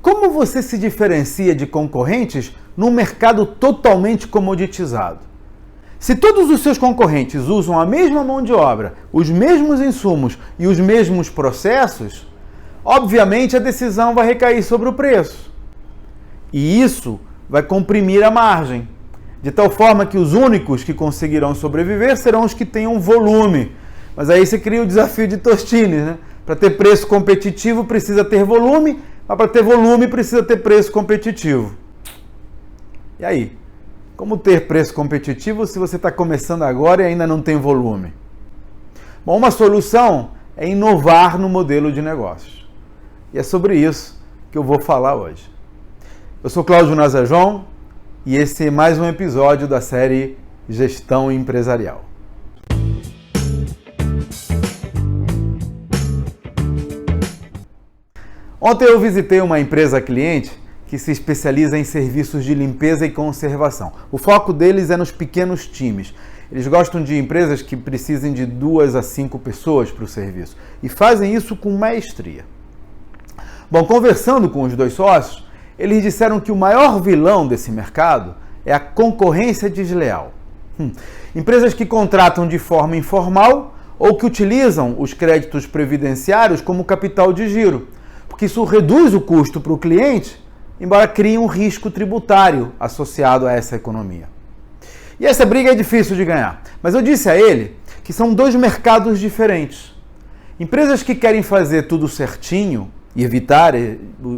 como você se diferencia de concorrentes num mercado totalmente comoditizado? Se todos os seus concorrentes usam a mesma mão de obra, os mesmos insumos e os mesmos processos, obviamente a decisão vai recair sobre o preço. E isso vai comprimir a margem, de tal forma que os únicos que conseguirão sobreviver serão os que tenham volume. Mas aí você cria o desafio de Tostines, né? Para ter preço competitivo precisa ter volume, mas para ter volume precisa ter preço competitivo. E aí? Como ter preço competitivo se você está começando agora e ainda não tem volume? Bom, uma solução é inovar no modelo de negócios. E é sobre isso que eu vou falar hoje. Eu sou Cláudio Nazajon e esse é mais um episódio da série Gestão Empresarial. Ontem eu visitei uma empresa cliente que se especializa em serviços de limpeza e conservação. O foco deles é nos pequenos times. Eles gostam de empresas que precisem de 2 a 5 pessoas para o serviço e fazem isso com maestria. Bom, conversando com os dois sócios, eles disseram que o maior vilão desse mercado é a concorrência desleal. Empresas que contratam de forma informal ou que utilizam os créditos previdenciários como capital de giro, porque isso reduz o custo para o cliente, embora crie um risco tributário associado a essa economia. E essa briga é difícil de ganhar, mas eu disse a ele que são dois mercados diferentes. Empresas que querem fazer tudo certinho e evitar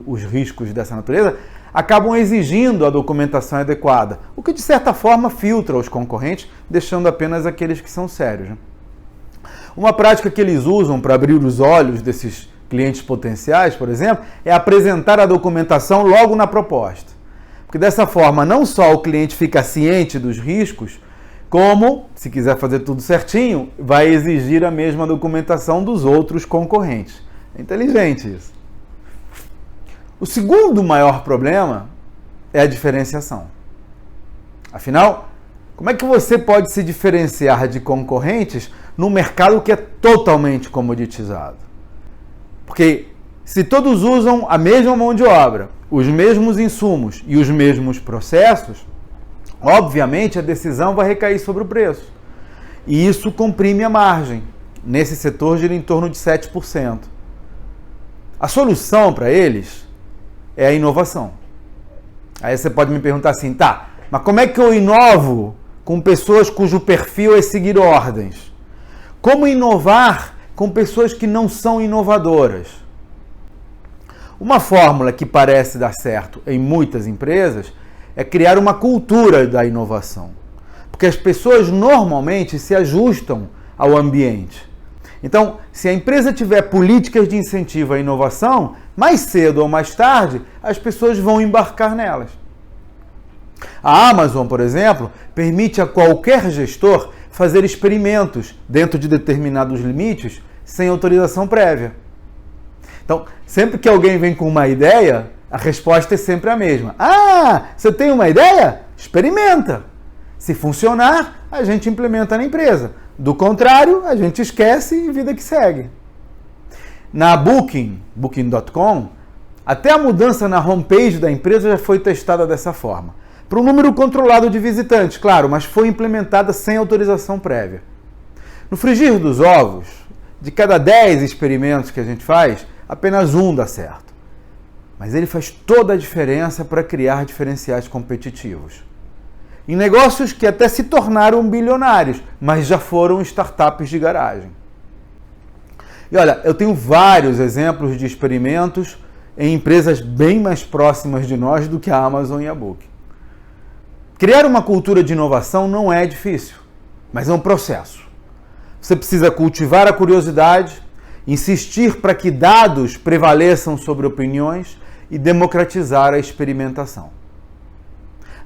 os riscos dessa natureza, acabam exigindo a documentação adequada, o que de certa forma filtra os concorrentes, deixando apenas aqueles que são sérios. Uma prática que eles usam para abrir os olhos desses clientes potenciais, por exemplo, é apresentar a documentação logo na proposta. Porque dessa forma, não só o cliente fica ciente dos riscos, como, se quiser fazer tudo certinho, vai exigir a mesma documentação dos outros concorrentes. É inteligente isso. O segundo maior problema é a diferenciação. Afinal, como é que você pode se diferenciar de concorrentes num mercado que é totalmente comoditizado? Porque se todos usam a mesma mão de obra, os mesmos insumos e os mesmos processos, obviamente a decisão vai recair sobre o preço. E isso comprime a margem. Nesse setor gira em torno de 7%. A solução para eles é a inovação. Aí você pode me perguntar assim, tá, mas como é que eu inovo com pessoas cujo perfil é seguir ordens? Como inovar com pessoas que não são inovadoras? Uma fórmula que parece dar certo em muitas empresas é criar uma cultura da inovação, porque as pessoas normalmente se ajustam ao ambiente. Então, se a empresa tiver políticas de incentivo à inovação, mais cedo ou mais tarde, as pessoas vão embarcar nelas. A Amazon, por exemplo, permite a qualquer gestor fazer experimentos dentro de determinados limites sem autorização prévia. Então, sempre que alguém vem com uma ideia, a resposta é sempre a mesma. Ah, você tem uma ideia? Experimenta. Se funcionar, a gente implementa na empresa. Do contrário, a gente esquece e vida que segue. Na Booking.com, até a mudança na homepage da empresa já foi testada dessa forma. Para um número controlado de visitantes, claro, mas foi implementada sem autorização prévia. No frigir dos ovos, de cada 10 experimentos que a gente faz, apenas um dá certo. Mas ele faz toda a diferença para criar diferenciais competitivos. Em negócios que até se tornaram bilionários, mas já foram startups de garagem. E olha, eu tenho vários exemplos de experimentos em empresas bem mais próximas de nós do que a Amazon e a Booking. Criar uma cultura de inovação não é difícil, mas é um processo. Você precisa cultivar a curiosidade, insistir para que dados prevaleçam sobre opiniões e democratizar a experimentação.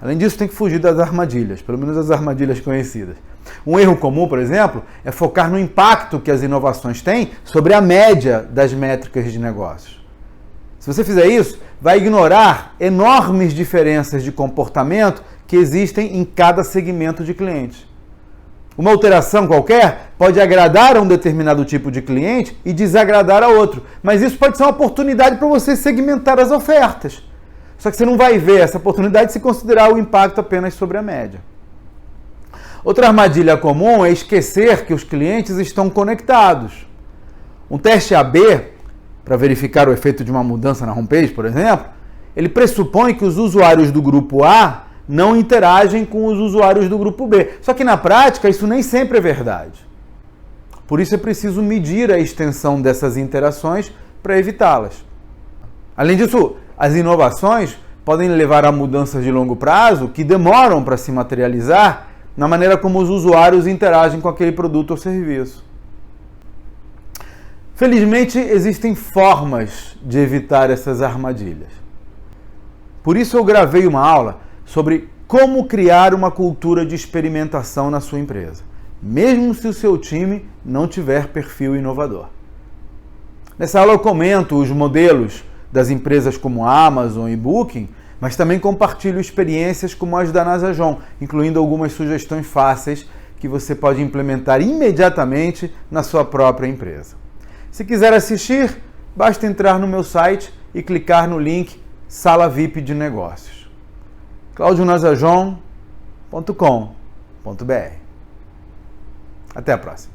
Além disso, tem que fugir das armadilhas, pelo menos as armadilhas conhecidas. Um erro comum, por exemplo, é focar no impacto que as inovações têm sobre a média das métricas de negócios. Se você fizer isso, vai ignorar enormes diferenças de comportamento que existem em cada segmento de clientes. Uma alteração qualquer pode agradar a um determinado tipo de cliente e desagradar a outro. Mas isso pode ser uma oportunidade para você segmentar as ofertas. Só que você não vai ver essa oportunidade se considerar o impacto apenas sobre a média. Outra armadilha comum é esquecer que os clientes estão conectados. Um teste AB, para verificar o efeito de uma mudança na homepage, por exemplo, ele pressupõe que os usuários do grupo A não interagem com os usuários do grupo B. Só que na prática isso nem sempre é verdade. Por isso é preciso medir a extensão dessas interações para evitá-las. Além disso, as inovações podem levar a mudanças de longo prazo que demoram para se materializar na maneira como os usuários interagem com aquele produto ou serviço. Felizmente, existem formas de evitar essas armadilhas. Por isso eu gravei uma aula sobre como criar uma cultura de experimentação na sua empresa, mesmo se o seu time não tiver perfil inovador. Nessa aula eu comento os modelos das empresas como Amazon e Booking, mas também compartilho experiências como as da Nasajon, incluindo algumas sugestões fáceis que você pode implementar imediatamente na sua própria empresa. Se quiser assistir, basta entrar no meu site e clicar no link Sala VIP de Negócios. claudionasajon.com.br. Até a próxima.